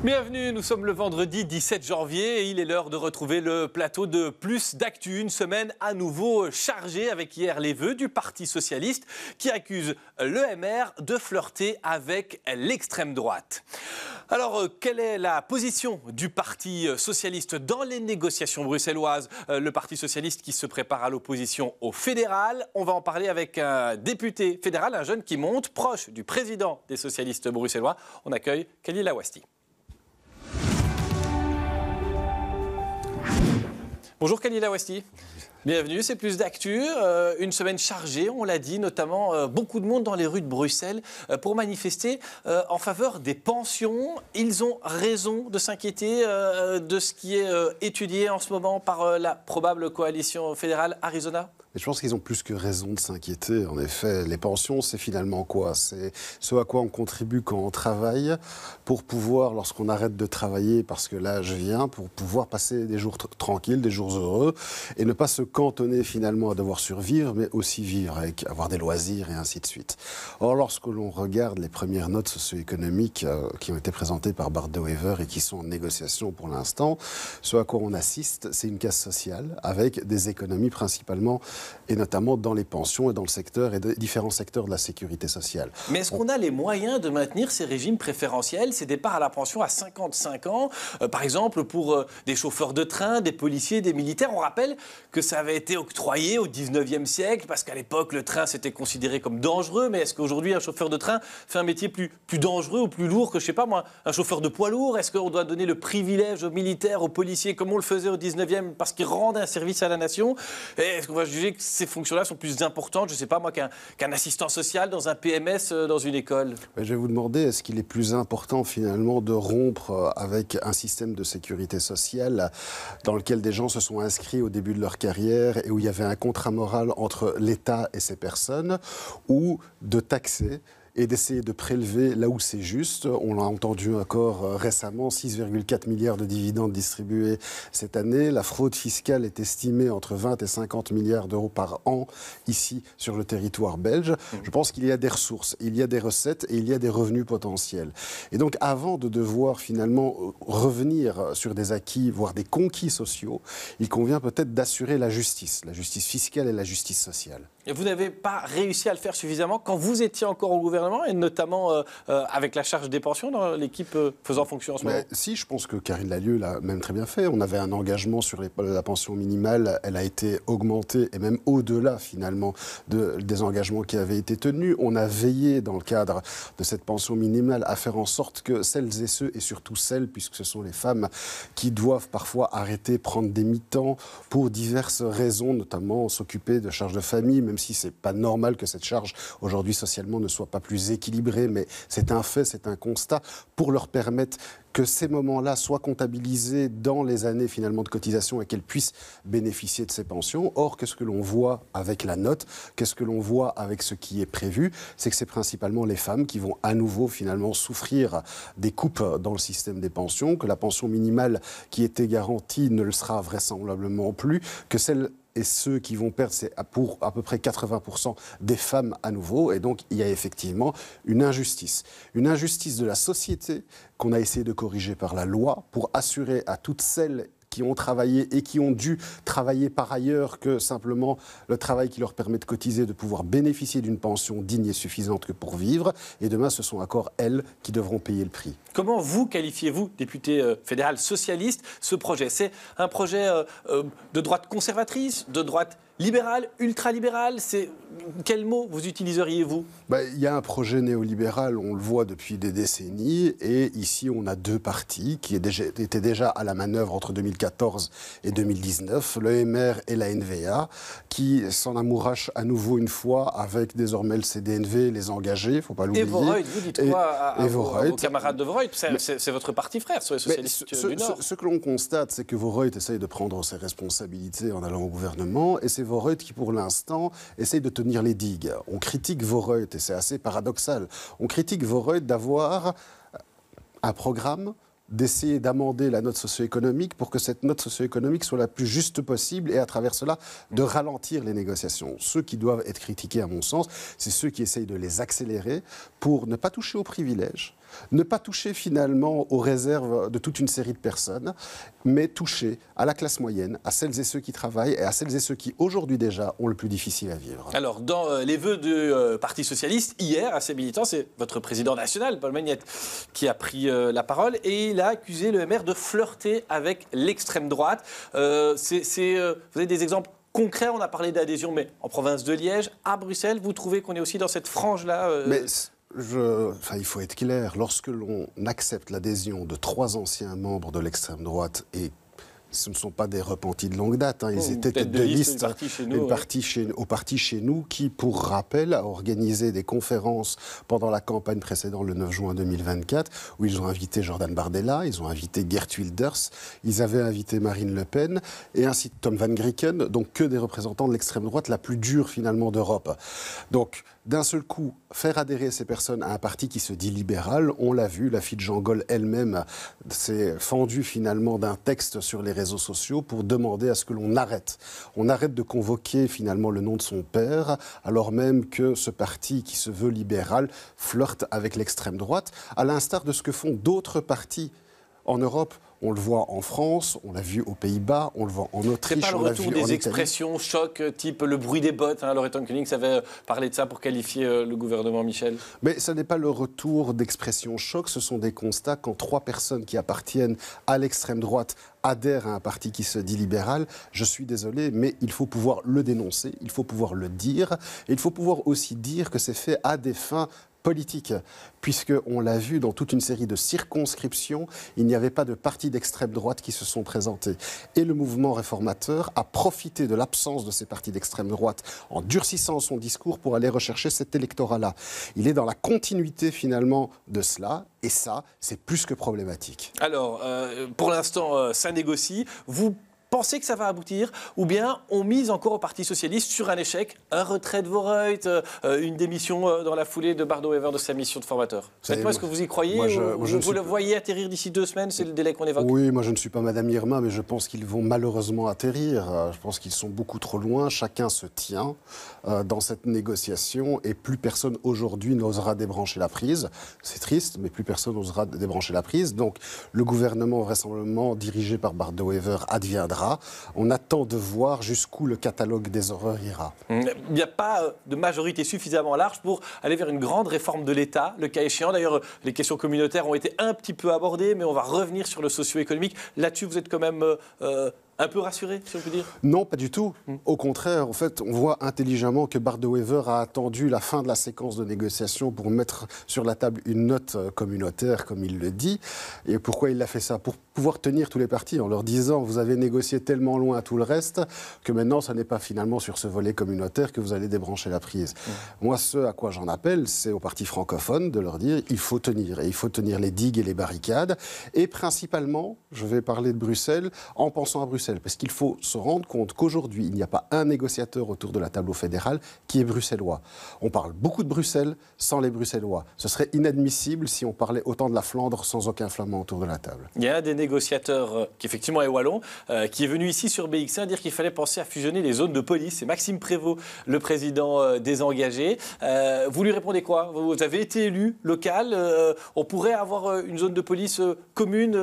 Bienvenue, nous sommes le vendredi 17 janvier et il est l'heure de retrouver le plateau de Plus d'actu. Une semaine à nouveau chargée avec hier les vœux du Parti Socialiste qui accuse l'EMR de flirter avec l'extrême droite. Alors, quelle est la position du Parti Socialiste dans les négociations bruxelloises? Le Parti Socialiste qui se prépare à l'opposition au fédéral. On va en parler avec un député fédéral, un jeune qui monte, proche du président des socialistes bruxellois. On accueille Khalil Awasti. Bonjour Khalil Awasti, bienvenue, c'est Plus d'actu, une semaine chargée, on l'a dit, notamment beaucoup de monde dans les rues de Bruxelles pour manifester en faveur des pensions. Ils ont raison de s'inquiéter de ce qui est étudié en ce moment par la probable coalition fédérale Arizona. Mais je pense qu'ils ont plus que raison de s'inquiéter. En effet, les pensions, c'est finalement quoi? C'est ce à quoi on contribue quand on travaille pour pouvoir, lorsqu'on arrête de travailler parce que l'âge vient, pour pouvoir passer des jours tranquilles, des jours heureux et ne pas se cantonner finalement à devoir survivre, mais aussi vivre, avec avoir des loisirs et ainsi de suite. Or, lorsque l'on regarde les premières notes socio-économiques qui ont été présentées par Bart De Wever et qui sont en négociation pour l'instant, ce à quoi on assiste, c'est une casse sociale avec des économies principalement et notamment dans les pensions et dans le secteur et différents secteurs de la sécurité sociale. Mais est-ce qu'on a les moyens de maintenir ces régimes préférentiels, ces départs à la pension à 55 ans, par exemple pour des chauffeurs de train, des policiers, des militaires? On rappelle que ça avait été octroyé au 19e siècle, parce qu'à l'époque, le train c'était considéré comme dangereux, mais est-ce qu'aujourd'hui un chauffeur de train fait un métier plus dangereux ou plus lourd que, je sais pas moi, un chauffeur de poids lourd? Est-ce qu'on doit donner le privilège aux militaires, aux policiers, comme on le faisait au 19e, parce qu'ils rendent un service à la nation? Et est-ce qu'on va juger que ces fonctions-là sont plus importantes, je ne sais pas moi, qu'un assistant social dans un PMS dans une école? Je vais vous demander, est-ce qu'il est plus important finalement de rompre avec un système de sécurité sociale dans lequel des gens se sont inscrits au début de leur carrière et où il y avait un contrat moral entre l'État et ces personnes, ou de taxer et d'essayer de prélever là où c'est juste? On l'a entendu encore récemment, 6,4 milliards de dividendes distribués cette année. La fraude fiscale est estimée entre 20 et 50 milliards d'euros par an ici sur le territoire belge. Je pense qu'il y a des ressources, il y a des recettes et il y a des revenus potentiels. Et donc avant de devoir finalement revenir sur des acquis, voire des conquis sociaux, il convient peut-être d'assurer la justice fiscale et la justice sociale. Et vous n'avez pas réussi à le faire suffisamment quand vous étiez encore au gouvernement, et notamment avec la charge des pensions dans l'équipe faisant fonction en ce moment? Si, je pense que Karine Lallieu l'a même très bien fait. On avait un engagement sur la pension minimale, elle a été augmentée et même au-delà finalement des engagements qui avaient été tenus. On a veillé dans le cadre de cette pension minimale à faire en sorte que celles et ceux, et surtout celles, puisque ce sont les femmes qui doivent parfois arrêter, prendre des mi-temps pour diverses raisons, notamment s'occuper de charges de famille, même si ce n'est pas normal que cette charge aujourd'hui socialement ne soit pas plus équilibrée, mais c'est un fait, c'est un constat, pour leur permettre que ces moments-là soient comptabilisés dans les années finalement de cotisation et qu'elles puissent bénéficier de ces pensions. Or, qu'est-ce que l'on voit avec la note? Qu'est-ce que l'on voit avec ce qui est prévu? C'est que c'est principalement les femmes qui vont à nouveau finalement souffrir des coupes dans le système des pensions, que la pension minimale qui était garantie ne le sera vraisemblablement plus, que celle et ceux qui vont perdre, c'est pour à peu près 80% des femmes à nouveau. Et donc, il y a effectivement une injustice de la société qu'on a essayé de corriger par la loi pour assurer à toutes celles qui ont travaillé et qui ont dû travailler par ailleurs que simplement le travail qui leur permet de cotiser, de pouvoir bénéficier d'une pension digne et suffisante que pour vivre. Et demain, ce sont encore elles qui devront payer le prix. Comment vous qualifiez-vous, député fédéral socialiste, ce projet? C'est un projet de droite conservatrice, de droite libérale, ultralibérale? Quel mot vous utiliseriez-vous? Il y a un projet néolibéral, on le voit depuis des décennies, et ici on a deux partis qui étaient déjà à la manœuvre entre 2014 et 2019, l'EMR et la NVA, qui s'en amourachent à nouveau une fois avec désormais le CDNV, les engagés, il ne faut pas l'oublier. Et Voreut, vous dites quoi à vos camarades de Voreut? C'est votre parti frère sur les socialistes du Nord. Ce que l'on constate, c'est que Voreut essaye de prendre ses responsabilités en allant au gouvernement, et c'est Voreut qui, pour l'instant, essaye de tenir les digues. On critique Voreut, et c'est assez paradoxal, on critique Voreut d'avoir un programme, d'essayer d'amender la note socio-économique pour que cette note socio-économique soit la plus juste possible et à travers cela de ralentir les négociations. Ceux qui doivent être critiqués à mon sens, c'est ceux qui essayent de les accélérer pour ne pas toucher aux privilèges, Ne pas toucher finalement aux réserves de toute une série de personnes, mais toucher à la classe moyenne, à celles et ceux qui travaillent et à celles et ceux qui aujourd'hui déjà ont le plus difficile à vivre. Alors, dans les vœux du Parti Socialiste, hier, à ces militants, c'est votre président national, Paul Magnette, qui a pris la parole et il a accusé le MR de flirter avec l'extrême droite. Vous avez des exemples concrets? On a parlé d'adhésion, mais en province de Liège, à Bruxelles, vous trouvez qu'on est aussi dans cette frange-là il faut être clair, lorsque l'on accepte l'adhésion de 3 anciens membres de l'extrême droite et ce ne sont pas des repentis de longue date. Ils étaient tête de liste au parti chez nous qui, pour rappel, a organisé des conférences pendant la campagne précédente, le 9 juin 2024, où ils ont invité Jordan Bardella, ils ont invité Geert Wilders, ils avaient invité Marine Le Pen et ainsi Tom van Grieken, donc que des représentants de l'extrême droite la plus dure finalement d'Europe. Donc, d'un seul coup, faire adhérer ces personnes à un parti qui se dit libéral, on l'a vu, la fille de Jean Gaulle elle-même s'est fendue finalement d'un texte sur les réseaux sociaux pour demander à ce que l'on arrête. On arrête de convoquer finalement le nom de son père, alors même que ce parti qui se veut libéral flirte avec l'extrême droite, à l'instar de ce que font d'autres partis en Europe. On le voit en France, on l'a vu aux Pays-Bas, on le voit en Autriche. C'est pas le retour des expressions choc type le bruit des bottes. Loreton Koenings avait parlé de ça pour qualifier le gouvernement Michel. Mais ce n'est pas le retour d'expressions choc, ce sont des constats quand 3 personnes qui appartiennent à l'extrême droite adhèrent à un parti qui se dit libéral. Je suis désolé, mais il faut pouvoir le dénoncer, il faut pouvoir le dire, et il faut pouvoir aussi dire que c'est fait à des fins politique, puisqu'on l'a vu dans toute une série de circonscriptions, il n'y avait pas de partis d'extrême droite qui se sont présentés. Et le mouvement réformateur a profité de l'absence de ces partis d'extrême droite en durcissant son discours pour aller rechercher cet électorat-là. Il est dans la continuité finalement de cela, et ça, c'est plus que problématique. Alors, pour l'instant, ça négocie. Vous pensez que ça va aboutir, ou bien on mise encore au Parti Socialiste sur un échec, un retrait de Vorreut, une démission dans la foulée de Bardot-Wever de sa mission de formateur? Dites-moi, est-ce que vous y croyez? Vous le voyez atterrir d'ici 2 semaines? C'est le délai qu'on évoque. Oui, moi je ne suis pas Madame Irma, mais je pense qu'ils vont malheureusement atterrir. Je pense qu'ils sont beaucoup trop loin. Chacun se tient dans cette négociation et plus personne aujourd'hui n'osera débrancher la prise. C'est triste, mais plus personne n'osera débrancher la prise. Donc le gouvernement vraisemblablement dirigé par Bardot-Wever adviendra. On attend de voir jusqu'où le catalogue des horreurs ira. Il n'y a pas de majorité suffisamment large pour aller vers une grande réforme de l'État, le cas échéant. D'ailleurs, les questions communautaires ont été un petit peu abordées, mais on va revenir sur le socio-économique. Là-dessus, vous êtes quand même un peu rassuré, si on peut dire? Non, pas du tout. Au contraire, en fait, on voit intelligemment que Bardot-Wever a attendu la fin de la séquence de négociation pour mettre sur la table une note communautaire, comme il le dit. Et pourquoi il a fait ça? Pour pouvoir tenir tous les partis en leur disant « vous avez négocié tellement loin tout le reste que maintenant, ce n'est pas finalement sur ce volet communautaire que vous allez débrancher la prise ». Moi, ce à quoi j'en appelle, c'est aux partis francophones de leur dire « il faut tenir ». Et il faut tenir les digues et les barricades. Et principalement, je vais parler de Bruxelles en pensant à Bruxelles. Parce qu'il faut se rendre compte qu'aujourd'hui, il n'y a pas un négociateur autour de la table au fédéral qui est bruxellois. On parle beaucoup de Bruxelles sans les Bruxellois. Ce serait inadmissible si on parlait autant de la Flandre sans aucun Flamand autour de la table. Il y a un des négociateurs qui effectivement est wallon, qui est venu ici sur BX1 dire qu'il fallait penser à fusionner les zones de police. C'est Maxime Prévost, le président des engagés. Vous lui répondez quoi? Vous avez été élu local. On pourrait avoir une zone de police commune.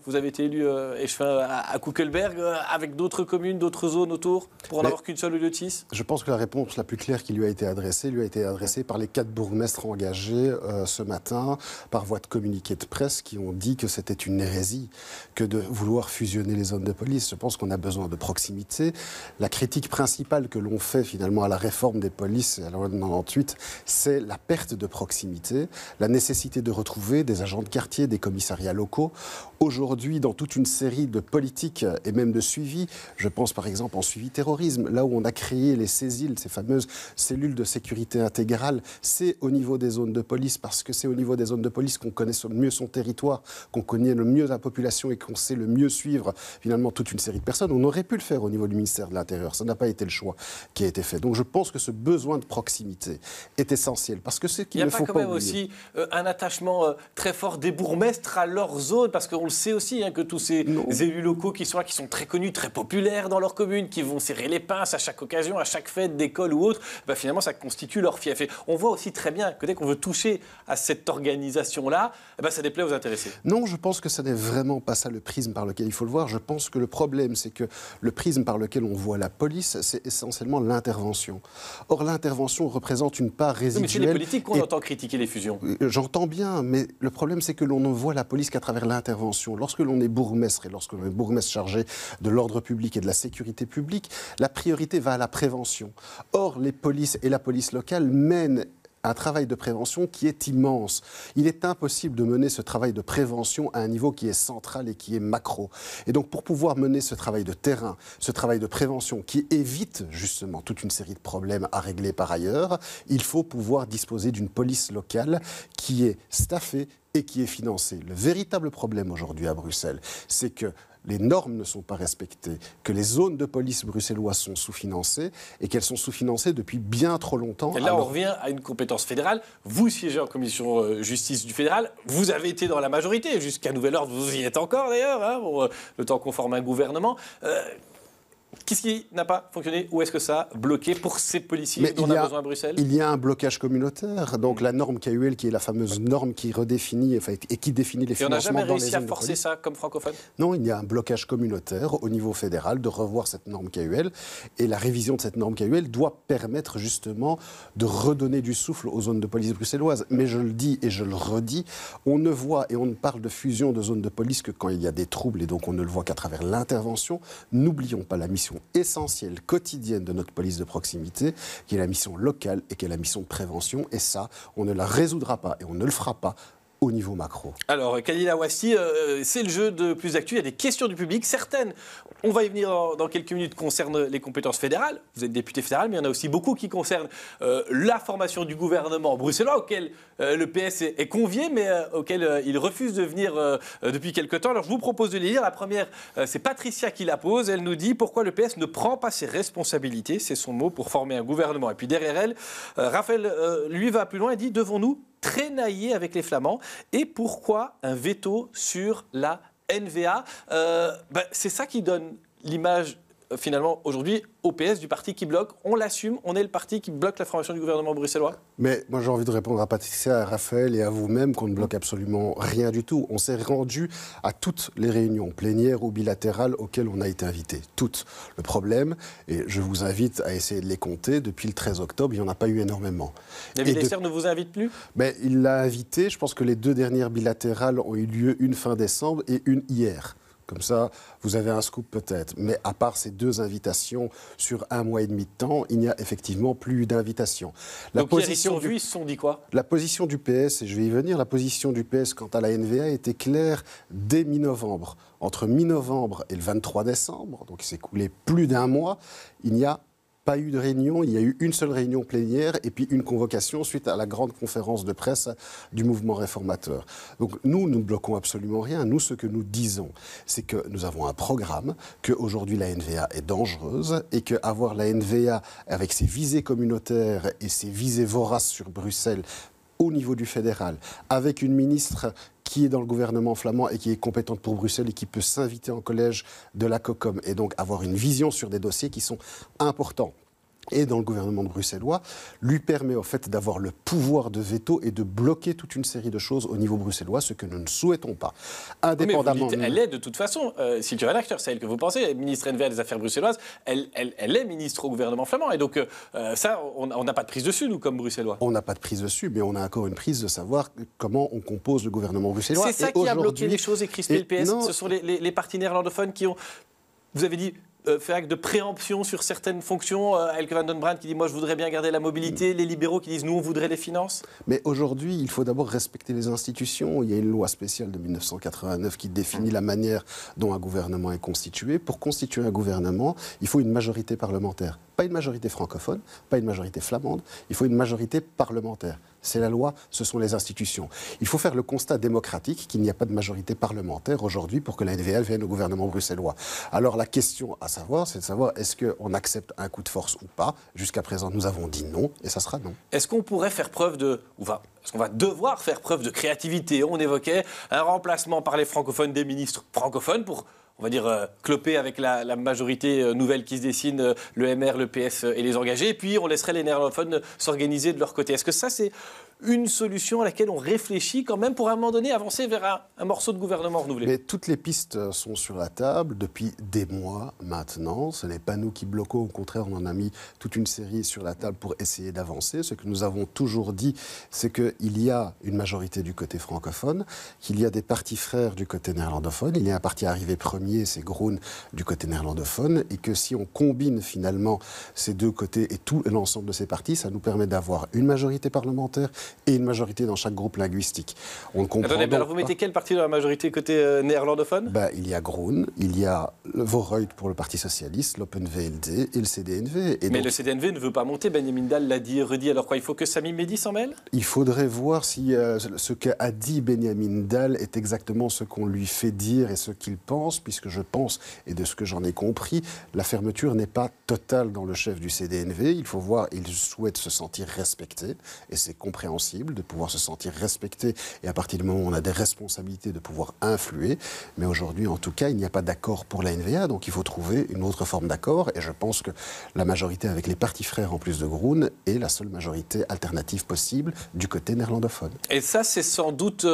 Vous avez été élu échevin à Kuckelberg. Avec d'autres communes, d'autres zones autour, pour en avoir qu'une seule au lieu de 6? Je pense que la réponse la plus claire qui lui a été adressée par les 4 bourgmestres engagés ce matin, par voie de communiqué de presse, qui ont dit que c'était une hérésie que de vouloir fusionner les zones de police. Je pense qu'on a besoin de proximité. La critique principale que l'on fait finalement à la réforme des polices et à la loi de 98, c'est la perte de proximité, la nécessité de retrouver des agents de quartier, des commissariats locaux. Aujourd'hui, dans toute une série de politiques et même de suivi. Je pense par exemple en suivi terrorisme, là où on a créé les CESIL, ces fameuses cellules de sécurité intégrale, c'est au niveau des zones de police, parce que c'est au niveau des zones de police qu'on connaît le mieux son territoire, qu'on connaît le mieux la population et qu'on sait le mieux suivre finalement toute une série de personnes. On aurait pu le faire au niveau du ministère de l'Intérieur, ça n'a pas été le choix qui a été fait. Donc je pense que ce besoin de proximité est essentiel, parce que c'est qu'il ne faut pas oublier. Il n'y a pas quand même aussi un attachement très fort des bourgmestres à leur zone, parce qu'on le sait aussi que tous ces élus locaux qui sont là, qui sont très très connus, très populaires dans leur commune, qui vont serrer les pinces à chaque occasion, à chaque fête d'école ou autre, finalement ça constitue leur fief. Et on voit aussi très bien que dès qu'on veut toucher à cette organisation-là, ça déplaît aux intéressés. Non, je pense que ce n'est vraiment pas ça le prisme par lequel il faut le voir. Je pense que le problème, c'est que le prisme par lequel on voit la police, c'est essentiellement l'intervention. Or, l'intervention représente une part résiduelle. Oui, mais c'est les politiques qu'on entend critiquer les fusions. J'entends bien, mais le problème, c'est que l'on ne voit la police qu'à travers l'intervention. Lorsque l'on est bourgmestre et lorsque l'on est bourgmestre chargé de l'ordre public et de la sécurité publique, la priorité va à la prévention. Or, les polices et la police locale mènent un travail de prévention qui est immense. Il est impossible de mener ce travail de prévention à un niveau qui est central et qui est macro. Et donc, pour pouvoir mener ce travail de terrain, ce travail de prévention qui évite justement toute une série de problèmes à régler par ailleurs, il faut pouvoir disposer d'une police locale qui est staffée et qui est financée. Le véritable problème aujourd'hui à Bruxelles, c'est que les normes ne sont pas respectées, que les zones de police bruxelloises sont sous-financées et qu'elles sont sous-financées depuis bien trop longtemps. Et là, on revient à une compétence fédérale. Vous siégez en commission justice du fédéral. Vous avez été dans la majorité. Jusqu'à nouvel ordre, vous y êtes encore d'ailleurs, hein, pour le temps qu'on forme un gouvernement. Qu'est-ce qui n'a pas fonctionné? Où est-ce que ça a bloqué pour ces policiers dont on a besoin à Bruxelles? Il y a un blocage communautaire. Donc la norme KUL, qui est la fameuse norme qui redéfinit et qui définit les financements dans les zones de police. Et on n'a jamais réussi à forcer ça comme francophone? Non, il y a un blocage communautaire au niveau fédéral de revoir cette norme KUL. Et la révision de cette norme KUL doit permettre justement de redonner du souffle aux zones de police bruxelloises. Mais je le dis et je le redis, on ne voit et on ne parle de fusion de zones de police que quand il y a des troubles et donc on ne le voit qu'à travers l'intervention. N'oublions pas la mission essentielle, quotidienne de notre police de proximité, qui est la mission locale et qui est la mission de prévention. Et ça, on ne la résoudra pas et on ne le fera pas au niveau macro. Alors, Khalil Awassi, c'est le jeu de plus actu. Il y a des questions du public. Certaines, on va y venir dans quelques minutes, concernent les compétences fédérales. Vous êtes député fédéral, mais il y en a aussi beaucoup qui concernent la formation du gouvernement bruxellois, auquel le PS est convié, mais auquel il refuse de venir depuis quelque temps. Alors, je vous propose de les lire. La première, c'est Patricia qui la pose. Elle nous dit pourquoi le PS ne prend pas ses responsabilités, c'est son mot, pour former un gouvernement. Et puis derrière elle, Raphaël, lui, va plus loin et dit devons-nous traînailler avec les Flamands? Et pourquoi un veto sur la NVA? C'est ça qui donne l'image, finalement, aujourd'hui, au PS du parti qui bloque. On l'assume, on est le parti qui bloque la formation du gouvernement bruxellois. Mais moi, j'ai envie de répondre à Patricia, à Raphaël et à vous-même qu'on ne bloque absolument rien du tout. On s'est rendu à toutes les réunions plénières ou bilatérales auxquelles on a été invité. Toutes. Le problème, et je vous invite à essayer de les compter, depuis le 13 octobre, il n'y en a pas eu énormément. Le ministère ne vous invite plus? Il l'a invité. Je pense que les deux dernières bilatérales ont eu lieu, une fin décembre et une hier. Comme ça, vous avez un scoop peut-être. Mais à part ces deux invitations sur 1 mois et demi de temps, il n'y a effectivement plus d'invitations. Donc hier, ils sont vus, ils se sont dit quoi? La position du PS, et je vais y venir, la position du PS quant à la NVA était claire dès mi-novembre. Entre mi-novembre et le 23 décembre, donc il s'est écoulé plus d'un mois, il n'y a pas eu de réunion, il y a eu une seule réunion plénière et puis une convocation suite à la grande conférence de presse du mouvement réformateur. Donc nous ne bloquons absolument rien. Nous, ce que nous disons, c'est que nous avons un programme, qu'aujourd'hui la NVA est dangereuse et qu'avoir la NVA avec ses visées communautaires et ses visées voraces sur Bruxelles au niveau du fédéral, avec une ministre qui est dans le gouvernement flamand et qui est compétente pour Bruxelles et qui peut s'inviter en collège de la COCOM et donc avoir une vision sur des dossiers qui sont importants et dans le gouvernement bruxellois, lui permet en fait d'avoir le pouvoir de veto et de bloquer toute une série de choses au niveau bruxellois, ce que nous ne souhaitons pas. Indépendamment... Mais elle est de toute façon, Sylvie Van Achter, c'est elle que vous pensez, ministre NVA des Affaires bruxelloises, elle est ministre au gouvernement flamand. Et donc ça, on n'a pas de prise dessus, nous, comme bruxellois. On n'a pas de prise dessus, mais on a encore une prise de savoir comment on compose le gouvernement bruxellois. C'est ça qui a bloqué les choses et crispé le PS. Non, ce sont les partis néerlandophones qui ont... Vous avez dit... fait acte de préemption sur certaines fonctions. Elke van den Brand qui dit « moi je voudrais bien garder la mobilité », les libéraux qui disent « nous on voudrait les finances ». Mais aujourd'hui, il faut d'abord respecter les institutions. Il y a une loi spéciale de 1989 qui définit la manière dont un gouvernement est constitué. Pour constituer un gouvernement, il faut une majorité parlementaire. Pas une majorité francophone, pas une majorité flamande, il faut une majorité parlementaire. C'est la loi, ce sont les institutions. Il faut faire le constat démocratique qu'il n'y a pas de majorité parlementaire aujourd'hui pour que la NVL vienne au gouvernement bruxellois. Alors la question à savoir, c'est de savoir est-ce qu'on accepte un coup de force ou pas. Jusqu'à présent, nous avons dit non, et ça sera non. Est-ce qu'on pourrait faire preuve de... Est-ce qu'on va devoir faire preuve de créativité? On évoquait un remplacement par les francophones des ministres francophones pour on va dire, cloper avec la majorité nouvelle qui se dessine, le MR, le PS et les engagés, et puis on laisserait les néerlandophones s'organiser de leur côté. Est-ce que ça, c'est une solution à laquelle on réfléchit quand même pour à un moment donné avancer vers un morceau de gouvernement renouvelé? Mais toutes les pistes sont sur la table depuis des mois maintenant. Ce n'est pas nous qui bloquons, au contraire, on en a mis toute une série sur la table pour essayer d'avancer. Ce que nous avons toujours dit, c'est qu'il y a une majorité du côté francophone, qu'il y a des partis frères du côté néerlandophone, il y a un parti arrivé premier, c'est Groen, du côté néerlandophone, et que si on combine finalement ces deux côtés et tout l'ensemble de ces partis, ça nous permet d'avoir une majorité parlementaire et une majorité dans chaque groupe linguistique. On comprend. Attendez, alors vous mettez quel parti dans la majorité côté néerlandophone? Il y a Groen, il y a Vooruit pour le Parti Socialiste, l'Open VLD et le CDNV. Mais le CDNV ne veut pas monter, Benjamin Dahl l'a dit et redit, alors quoi, il faut que Sami Mehdi s'en mêle? Il faudrait voir si ce qu'a dit Benjamin Dahl est exactement ce qu'on lui fait dire et ce qu'il pense, puisque je pense, et de ce que j'en ai compris, la fermeture n'est pas totale dans le chef du CDNV. Il faut voir, il souhaite se sentir respecté, et c'est compréhensible de pouvoir se sentir respecté, et à partir du moment où on a des responsabilités, de pouvoir influer. Mais aujourd'hui, en tout cas, il n'y a pas d'accord pour la NVA, donc il faut trouver une autre forme d'accord, et je pense que la majorité avec les partis frères en plus de Groen est la seule majorité alternative possible du côté néerlandophone. Et ça, c'est sans doute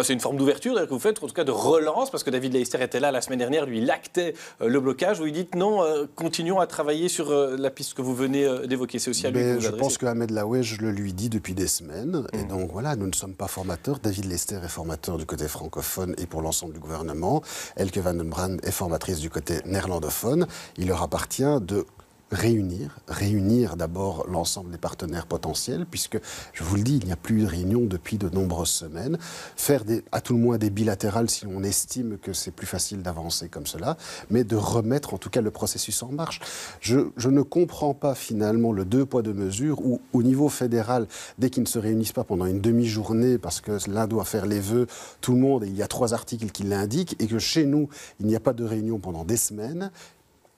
c'est une forme d'ouverture que vous faites, en tout cas de relance, parce que David Leister était là la semaine dernière, lui, il actait le blocage, vous lui dites non, continuons à travailler sur la piste que vous venez d'évoquer. C'est aussi à lui que vous adressez. Je pense que Ahmed Laoué, je le lui dis depuis des semaines. Et donc voilà, nous ne sommes pas formateurs. David Leister est formateur du côté francophone et pour l'ensemble du gouvernement. Elke van den Brand est formatrice du côté néerlandophone. Il leur appartient de réunir d'abord l'ensemble des partenaires potentiels, puisque, je vous le dis, il n'y a plus de réunion depuis de nombreuses semaines. Faire à tout le moins des bilatérales si on estime que c'est plus facile d'avancer comme cela, mais de remettre en tout cas le processus en marche. Je ne comprends pas finalement le deux poids deux mesures où, au niveau fédéral, dès qu'ils ne se réunissent pas pendant une demi-journée, parce que l'un doit faire les vœux, tout le monde, et il y a 3 articles qui l'indiquent, et que chez nous, il n'y a pas de réunion pendant des semaines,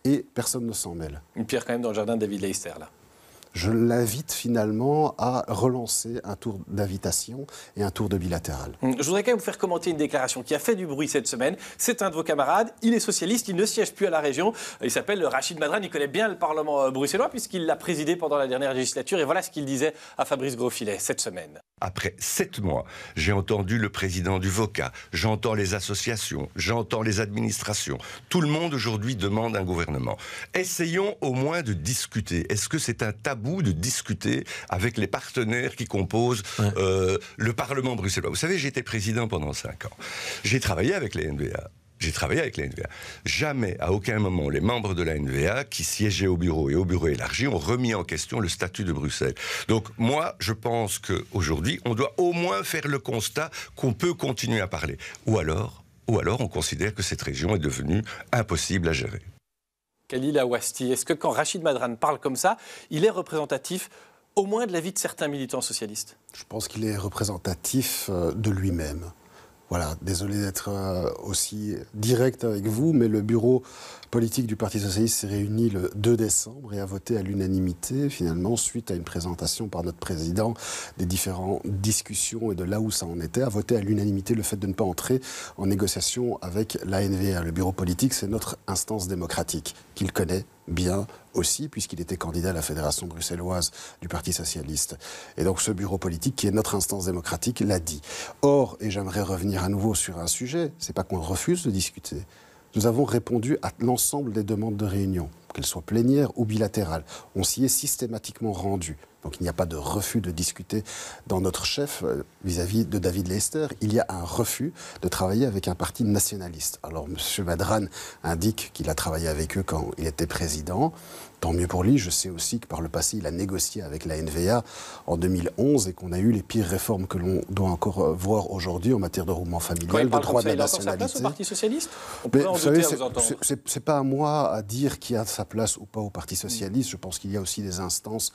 et personne ne s'en mêle. Une pierre quand même dans le jardin de David Leister, là. Je l'invite finalement à relancer un tour d'invitation et un tour de bilatéral. Je voudrais quand même vous faire commenter une déclaration qui a fait du bruit cette semaine. C'est un de vos camarades, il est socialiste, il ne siège plus à la région. Il s'appelle Rachid Madran, il connaît bien le Parlement bruxellois puisqu'il l'a présidé pendant la dernière législature. Et voilà ce qu'il disait à Fabrice Grosfilet cette semaine. Après 7 mois, j'ai entendu le président du VOCA, j'entends les associations, j'entends les administrations. Tout le monde aujourd'hui demande un gouvernement. Essayons au moins de discuter. Est-ce que c'est un tabou de discuter avec les partenaires qui composent le Parlement bruxellois? Vous savez, j'ai été président pendant 5 ans. J'ai travaillé avec les NVA. Jamais, à aucun moment, les membres de la NVA qui siégeaient au bureau et au bureau élargi ont remis en question le statut de Bruxelles. Donc moi, je pense qu'aujourd'hui, on doit au moins faire le constat qu'on peut continuer à parler. Ou alors on considère que cette région est devenue impossible à gérer. Khalil Awasti, est-ce que quand Rachid Madran parle comme ça, il est représentatif au moins de l'avis de certains militants socialistes? Je pense qu'il est représentatif de lui-même. Voilà, désolé d'être aussi direct avec vous, mais le bureau politique du Parti socialiste s'est réuni le 2 décembre et a voté à l'unanimité, finalement, suite à une présentation par notre président des différentes discussions et de là où ça en était, a voté à l'unanimité le fait de ne pas entrer en négociation avec l'ANVA. Le bureau politique, c'est notre instance démocratique qu'il connaît bien aussi, puisqu'il était candidat à la Fédération bruxelloise du Parti socialiste. Et donc ce bureau politique, qui est notre instance démocratique, l'a dit. Or, et j'aimerais revenir à nouveau sur un sujet, c'est pas qu'on refuse de discuter. Nous avons répondu à l'ensemble des demandes de réunion, qu'elles soient plénières ou bilatérales. On s'y est systématiquement rendu. Donc il n'y a pas de refus de discuter dans notre chef vis-à-vis de David Leister. Il y a un refus de travailler avec un parti nationaliste. Alors M. Madran indique qu'il a travaillé avec eux quand il était président. Tant mieux pour lui. Je sais aussi que par le passé, il a négocié avec la NVA en 2011 et qu'on a eu les pires réformes que l'on doit encore voir aujourd'hui en matière de regroupement familial, de droit de la nationalité. Place au Parti socialiste? On pourrait en douter à vous entendre. C'est pas à moi à dire qui a sa place ou pas au Parti socialiste. Je pense qu'il y a aussi des instances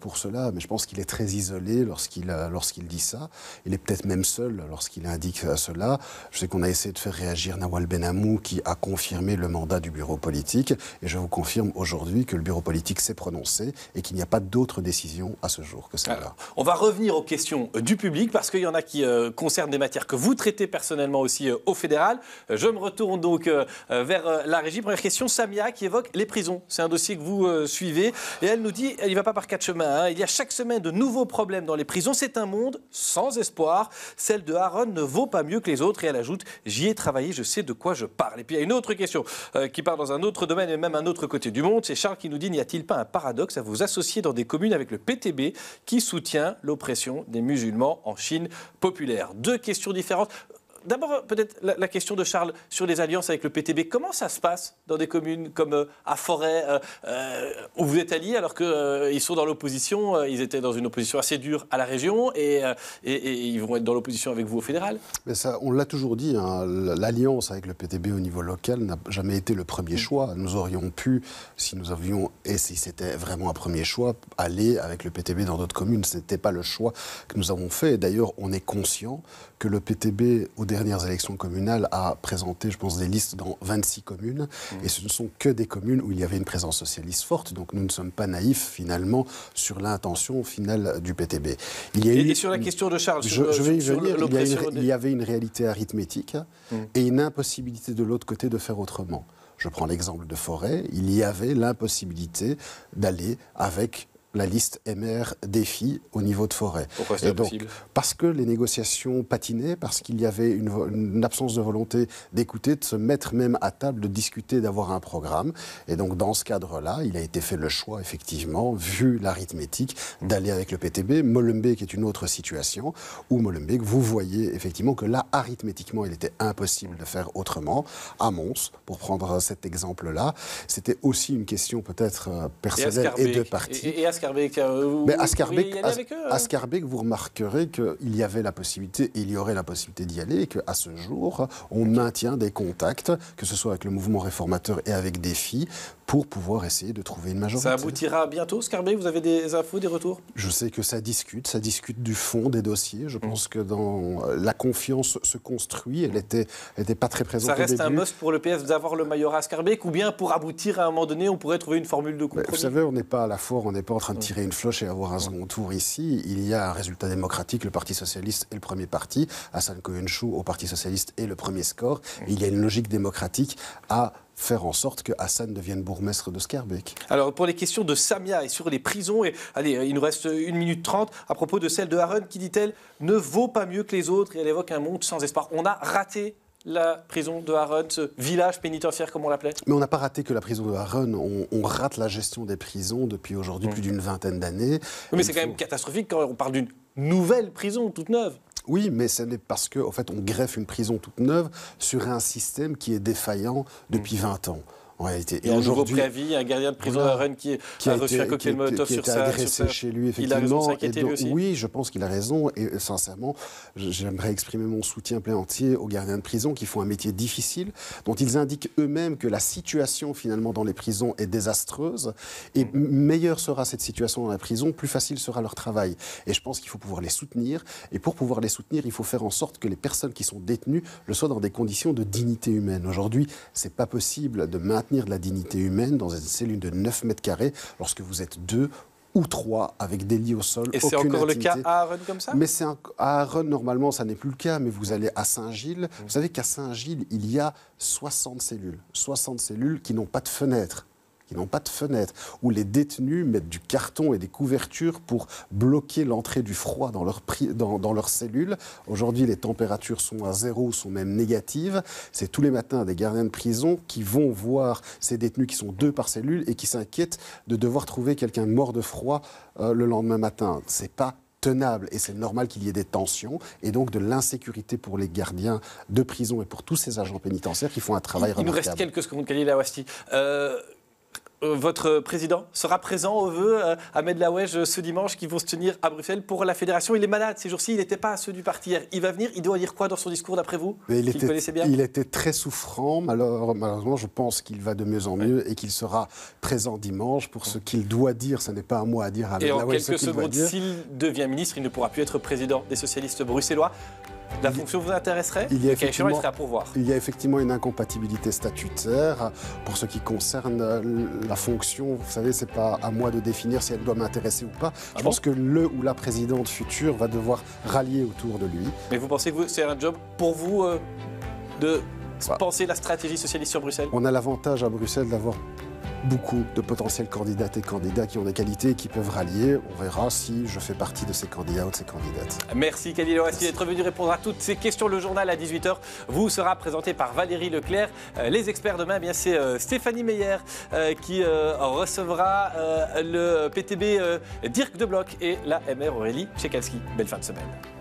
pour cela, mais je pense qu'il est très isolé lorsqu'il dit ça. Il est peut-être même seul lorsqu'il indique cela. Je sais qu'on a essayé de faire réagir Nawal Benamou, qui a confirmé le mandat du bureau politique. Et je vous confirme aujourd'hui que le bureau politique s'est prononcé et qu'il n'y a pas d'autre décision à ce jour que celle-là. On va revenir aux questions du public, parce qu'il y en a qui concernent des matières que vous traitez personnellement aussi au fédéral. Je me retourne donc vers la régie. Première question, Samia, qui évoque les prisons. C'est un dossier que vous suivez. Et elle nous dit, elle n'y va pas par quatre chemins, hein. Il y a chaque semaine de nouveaux problèmes dans les prisons. C'est un monde sans espoir. Celle de Aaron ne vaut pas mieux que les autres. Et elle ajoute, j'y ai travaillé, je sais de quoi je parle. Et puis il y a une autre question qui part dans un autre domaine et même un autre côté du monde. C'est Charles qui nous dit, n'y a-t-il pas un paradoxe à vous associer dans des communes avec le PTB qui soutient l'oppression des musulmans en Chine populaire? Deux questions différentes. D'abord, peut-être la question de Charles sur les alliances avec le PTB. Comment ça se passe dans des communes comme à Forêt, où vous êtes alliés, alors qu'ils sont dans l'opposition? Ils étaient dans une opposition assez dure à la région et ils vont être dans l'opposition avec vous au fédéral. Mais ça, on l'a toujours dit, hein, l'alliance avec le PTB au niveau local n'a jamais été le premier choix. Nous aurions pu, si c'était vraiment un premier choix, aller avec le PTB dans d'autres communes. Ce n'était pas le choix que nous avons fait. Et d'ailleurs, on est conscient que le PTB, aux dernières élections communales, a présenté, je pense, des listes dans 26 communes. Et ce ne sont que des communes où il y avait une présence socialiste forte. Donc nous ne sommes pas naïfs, finalement, sur l'intention finale du PTB. Et sur la question de Charles, je vais y venir. Il y avait une réalité arithmétique et une impossibilité de l'autre côté de faire autrement. Je prends l'exemple de Forêt. Il y avait l'impossibilité d'aller avec la liste MR défi au niveau de Forêt. Pourquoi c'est impossible ? Parce que les négociations patinaient, parce qu'il y avait une absence de volonté d'écouter, de se mettre même à table, de discuter, d'avoir un programme. Et donc, dans ce cadre-là, il a été fait le choix, effectivement, vu l'arithmétique, d'aller avec le PTB. Molenbeek est une autre situation, où Molenbeek, vous voyez effectivement que là, arithmétiquement, il était impossible de faire autrement. À Mons, pour prendre cet exemple-là, c'était aussi une question peut-être personnelle et de parti. Et Ascarbeek, Ascarbeek, vous remarquerez qu'il y avait la possibilité, et il y aurait la possibilité d'y aller, et qu'à ce jour, on maintient des contacts, que ce soit avec le mouvement réformateur et avec Défi, pour pouvoir essayer de trouver une majorité. Ça aboutira bientôt, Ascarbeek? Vous avez des infos, des retours? Je sais que ça discute du fond des dossiers. Je pense que la confiance se construit. Elle était pas très présente au début. Ça reste un must pour le PS d'avoir le majorat Ascarbeek, ou bien pour aboutir à un moment donné, on pourrait trouver une formule de compromis? Vous savez, on n'est pas à la foire, on n'est pas en train de tirer une floche et avoir un second tour ici. Il y a un résultat démocratique, le Parti socialiste est le premier parti, Hassan Cohen-Chou au Parti socialiste est le premier score. Et il y a une logique démocratique à faire en sorte que Hassan devienne bourgmestre de Schaerbeek. Alors, pour les questions de Samia et sur les prisons, il nous reste 1 minute 30, à propos de celle de Aaron, qui, dit-elle, ne vaut pas mieux que les autres, et elle évoque un monde sans espoir. On a raté la prison de Aaron, ce village pénitentiaire, comme on l'appelait? Mais on n'a pas raté que la prison de Aaron, on rate la gestion des prisons depuis aujourd'hui plus d'une vingtaine d'années. Oui, mais c'est quand même catastrophique quand on parle d'une nouvelle prison toute neuve. Oui, mais ce n'est parce qu'en fait, on greffe une prison toute neuve sur un système qui est défaillant depuis 20 ans. En réalité. Et un nouveau préavis, un gardien de prison à Rennes qui a reçu un cocktail Molotov sur sa... agressé chez lui, effectivement. Il a raison de s'inquiéter, lui aussi. Oui, je pense qu'il a raison. Et sincèrement, j'aimerais exprimer mon soutien plein entier aux gardiens de prison qui font un métier difficile, dont ils indiquent eux-mêmes que la situation, finalement, dans les prisons est désastreuse. Et meilleure sera cette situation dans la prison, plus facile sera leur travail. Et je pense qu'il faut pouvoir les soutenir. Et pour pouvoir les soutenir, il faut faire en sorte que les personnes qui sont détenues le soient dans des conditions de dignité humaine. Aujourd'hui, c'est pas possible de maintenir de la dignité humaine dans une cellule de 9 mètres carrés lorsque vous êtes 2 ou 3 avec des lits au sol. Et c'est encore intimité. Le cas à Aaron comme ça? Mais à Aaron, normalement, ça n'est plus le cas, mais vous allez à Saint-Gilles. Vous savez qu'à Saint-Gilles, il y a 60 cellules. 60 cellules qui n'ont pas de fenêtres. Où les détenus mettent du carton et des couvertures pour bloquer l'entrée du froid dans leurs cellules. Aujourd'hui, les températures sont à 0, sont même négatives. C'est tous les matins des gardiens de prison qui vont voir ces détenus qui sont 2 par cellule et qui s'inquiètent de devoir trouver quelqu'un mort de froid le lendemain matin. C'est pas tenable et c'est normal qu'il y ait des tensions et donc de l'insécurité pour les gardiens de prison et pour tous ces agents pénitentiaires qui font un travail remarquable. Il nous reste quelques secondes, Khalil Awasti. votre président sera présent aux vœux, Ahmed Laouej, ce dimanche, qui vont se tenir à Bruxelles pour la fédération. Il est malade ces jours-ci, il n'était pas à ceux du parti hier. Il va venir, il doit dire quoi dans son discours d'après vous? Il était très souffrant, malheureusement je pense qu'il va de mieux en mieux et qu'il sera présent dimanche pour ce qu'il doit dire. Ce n'est pas à moi à dire. Et en quelques secondes, s'il devient ministre, il ne pourra plus être président des socialistes bruxellois. La fonction vous intéresserait? Il y a pourvoir. Il y a effectivement une incompatibilité statutaire. Pour ce qui concerne la fonction, vous savez, c'est pas à moi de définir si elle doit m'intéresser ou pas. Je pense que le ou la présidente future va devoir rallier autour de lui. Mais vous pensez que c'est un job pour vous de penser la stratégie socialiste sur Bruxelles? On a l'avantage à Bruxelles d'avoir beaucoup de potentiels candidates et candidats qui ont des qualités et qui peuvent rallier. On verra si je fais partie de ces candidats ou de ces candidates. Merci Khalil Oassi d'être venu répondre à toutes ces questions. Le journal à 18h vous sera présenté par Valérie Leclerc. Les experts demain, bien c'est Stéphanie Meyer qui recevra le PTB Dirk De Block et la MR Aurélie Tchekalski. Belle fin de semaine.